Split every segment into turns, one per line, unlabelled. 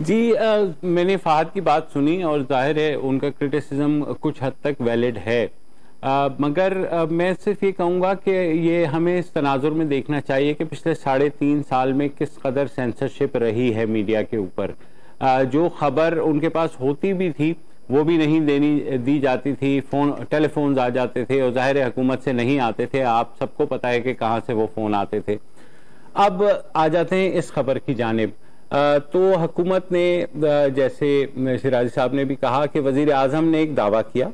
जी मैंने फहद की बात सुनी और जाहिर है उनका क्रिटिसिज्म कुछ हद तक वैलिड है। मगर मैं सिर्फ ये कहूँगा कि ये हमें इस तनाजुर में देखना चाहिए कि पिछले 3.5 साल में किस कदर सेंसरशिप रही है मीडिया के ऊपर। जो खबर उनके पास होती भी थी वो भी नहीं दी जाती थी, टेलीफोन्स आ जाते थे और जाहिर है हुकूमत से नहीं आते थे। आप सबको पता है कि कहाँ से वो फ़ोन आते थे। अब आ जाते हैं इस खबर की जानिब। तो हुकूमत ने जैसे सिराजी साहब ने भी कहा कि वजीर आजम ने एक दावा किया,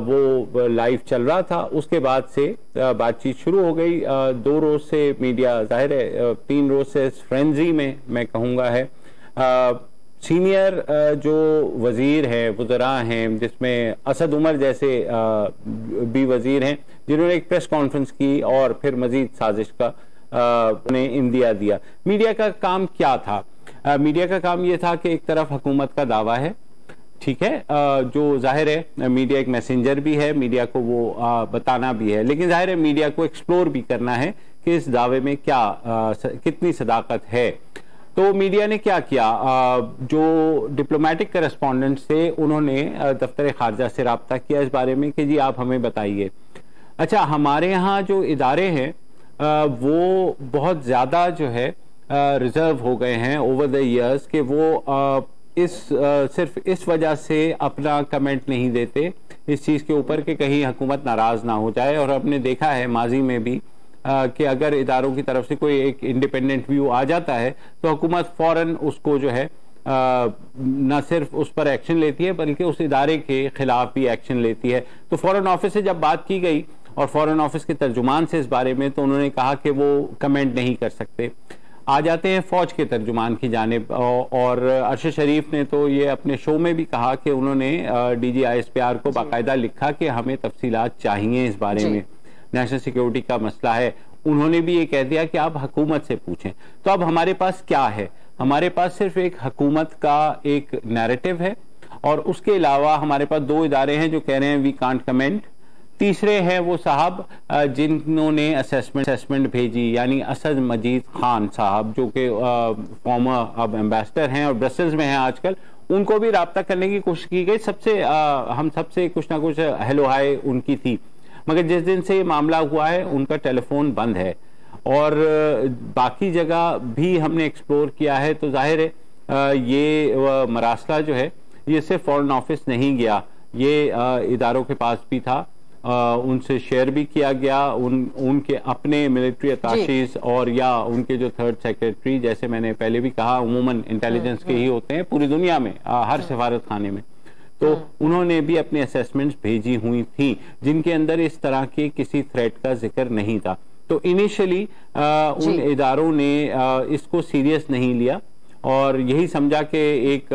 वो लाइव चल रहा था, उसके बाद से बातचीत शुरू हो गई। 2 रोज से मीडिया जाहिर है 3 रोज से फ्रेंजी में मैं कहूँगा है। सीनियर जो वजीर हैं, वज़रा हैं, जिसमें असद उमर जैसे भी वजीर हैं, जिन्होंने एक प्रेस कॉन्फ्रेंस की और फिर मजीद साजिश का उन्हें इंदिया दिया। मीडिया का काम क्या था? मीडिया का काम यह था कि एक तरफ हुकूमत का दावा है, ठीक है, जो जाहिर है मीडिया एक मैसेंजर भी है, मीडिया को वो बताना भी है, लेकिन जाहिर है मीडिया को एक्सप्लोर भी करना है कि इस दावे में क्या कितनी सदाकत है। तो मीडिया ने क्या किया? जो डिप्लोमेटिक करस्पॉन्डेंट थे उन्होंने दफ्तर खारजा से रब्ता किया इस बारे में कि जी आप हमें बताइए। अच्छा, हमारे यहाँ जो इदारे हैं वो बहुत ज़्यादा जो है रिजर्व हो गए हैं ओवर द ईयर्स कि वो सिर्फ इस वजह से अपना कमेंट नहीं देते इस चीज़ के ऊपर कि कहीं हुकूमत नाराज़ ना हो जाए। और हमने देखा है माजी में भी कि अगर इदारों की तरफ से कोई एक इंडिपेंडेंट व्यू आ जाता है तो हुकूमत फ़ौरन उसको जो है न सिर्फ उस पर एक्शन लेती है बल्कि उस इदारे के खिलाफ भी एक्शन लेती है। तो फॉरेन ऑफिस से जब बात की गई और फॉरेन ऑफिस के तर्जुमान से इस बारे में, तो उन्होंने कहा कि वो कमेंट नहीं कर सकते। आ जाते हैं फौज के तर्जुमान की जानिब, और अरशद शरीफ ने तो ये अपने शो में भी कहा कि उन्होंने DGISPR को बाकायदा लिखा कि हमें तफसीलात चाहिए इस बारे में, नेशनल सिक्योरिटी का मसला है। उन्होंने भी ये कह दिया कि आप हुकूमत से पूछें। तो अब हमारे पास क्या है? हमारे पास सिर्फ एक हुकूमत का एक नैरेटिव है और उसके अलावा हमारे पास 2 इदारे हैं जो कह रहे हैं वी कांट कमेंट। तीसरे हैं वो साहब जिन्होंने असेसमेंट भेजी, यानी असद मजीद खान साहब जो कि फॉर्मर अब एम्बेसडर हैं और ब्रसेल्स में हैं आजकल। उनको भी रब्ता करने की कोशिश की गई, हम सबसे कुछ ना कुछ हेलो हाय उनकी थी, मगर जिस दिन से ये मामला हुआ है उनका टेलीफोन बंद है। और बाकी जगह भी हमने एक्सप्लोर किया है तो जाहिर है ये मरासला जो है ये सिर्फ फॉरेन ऑफिस नहीं गया, ये इदारों के पास भी था, उनसे शेयर भी किया गया, उनके अपने मिलिट्री अताशीज और या उनके जो 3rd सेक्रेटरी, जैसे मैंने पहले भी कहा उमूमन इंटेलिजेंस के ही होते हैं पूरी दुनिया में, हर सिफारत खाने में, तो उन्होंने भी अपने असेसमेंट्स भेजी हुई थी जिनके अंदर इस तरह के किसी थ्रेट का जिक्र नहीं था। तो इनिशियली उन इदारों ने इसको सीरियस नहीं लिया और यही समझा कि एक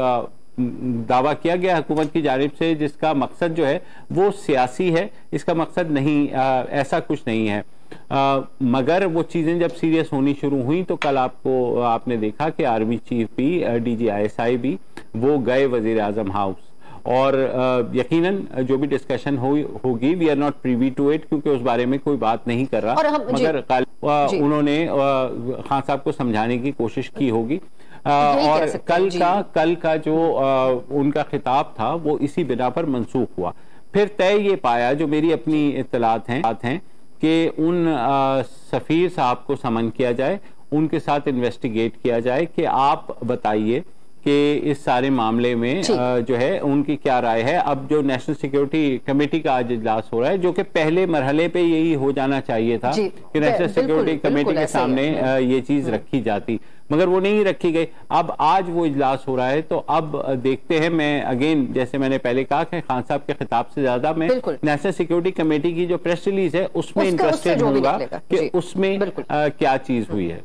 दावा किया गया हुकूमत की जानिब से जिसका मकसद जो है वो सियासी है, इसका मकसद नहीं, ऐसा कुछ नहीं है। मगर वो चीज़ें जब सीरियस होनी शुरू हुई तो कल आपने देखा कि आर्मी चीफ भी, DGISI भी, वो गए वजीर आजम हाउस और यकीनन जो भी डिस्कशन होगी we are not privy to it, क्योंकि उस बारे में कोई बात नहीं कर रहा, मगर उन्होंने खान साहब को समझाने की कोशिश की होगी। और कल का जो उनका खिताब था वो इसी बिना पर मंसूख हुआ। फिर तय ये पाया, जो मेरी अपनी इत्तलात हैं कि उन सफीर साहब को समन किया जाए, उनके साथ इन्वेस्टिगेट किया जाए कि आप बताइए कि इस सारे मामले में जो है उनकी क्या राय है। अब जो नेशनल सिक्योरिटी कमेटी का आज इजलास हो रहा है, जो कि पहले मरहले पे यही हो जाना चाहिए था कि नेशनल सिक्योरिटी कमेटी के सामने ये चीज रखी जाती, मगर वो नहीं रखी गई। अब आज वो इजलास हो रहा है तो अब देखते हैं। मैं अगेन जैसे मैंने पहले कहा कि खान साहब के खिताब से ज्यादा मैं नेशनल सिक्योरिटी कमेटी की जो प्रेस रिलीज है उसमें इंटरेस्टेड होऊंगा कि उसमें क्या चीज हुई है।